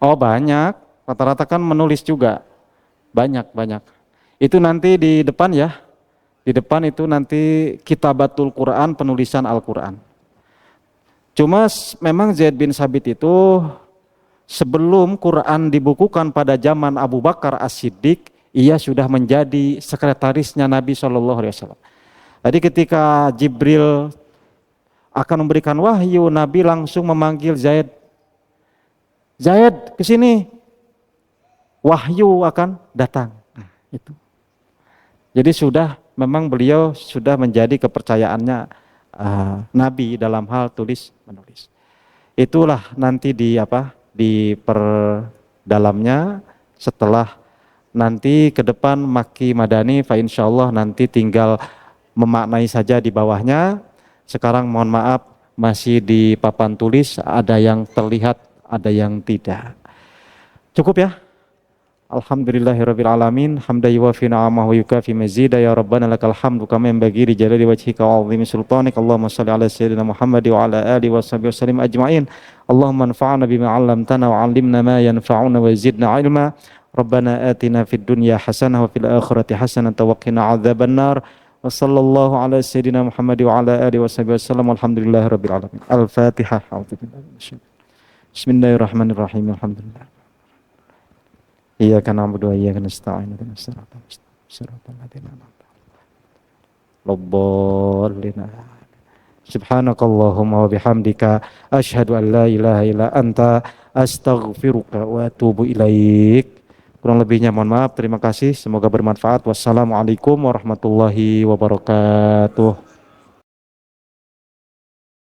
Oh, banyak. Rata-rata kan menulis juga. Banyak, banyak. Itu nanti di depan ya. Di depan itu nanti kitabatul Quran, penulisan Al-Quran. Cuma memang Zaid bin Sabit itu sebelum Quran dibukukan pada zaman Abu Bakar As-Siddiq, ia sudah menjadi sekretarisnya Nabi SAW. Jadi ketika Jibril akan memberikan wahyu, Nabi langsung memanggil Zaid. Zaid, ke sini. Wahyu akan datang. Nah, itu. Jadi sudah memang beliau sudah menjadi kepercayaannya Nabi dalam hal tulis menulis. Itulah nanti di dalamnya setelah nanti ke depan Maki Madani, fa insyaallah nanti tinggal memaknai saja di bawahnya. Sekarang mohon maaf masih di papan tulis, ada yang terlihat, ada yang tidak. Cukup ya? Alhamdulillahirabbil alamin, hamdan yuwafi ni'amahu wa yukafi mazida, ya rabbana lakal hamdu kama yanbaghi li jalali wajhika wa 'azimi sultanik. Allahumma shalli ala sayyidina Muhammad wa ala alihi wa sahbihi wasallim ajma'in. Allahumma anfa'na bima 'allamtana wa 'allimna ma yanfa'una wa zidna 'ilma. Rabbana atina fid dunya hasanah wa fil akhirati hasanah wa qina 'adzabannar. Wa sallallahu ala sayyidina Muhammad wa ala alihi wa sahbihi wasallam. Alhamdulillahirabbil alamin. Al-Fatihah. Bismillahirrahmanirrahim. Alhamdulillah. Iyyaka na'budu wa iyyaka nasta'in. Ihdinas siratal mustaqim. Siratal ladzina an'amta 'alaihim. Subhanakallahumma wa bihamdika asyhadu an la ilaha illa anta astaghfiruka wa atubu ilaik. Kurang lebihnya mohon maaf. Terima kasih. Semoga bermanfaat. Wassalamualaikum warahmatullahi wabarakatuh.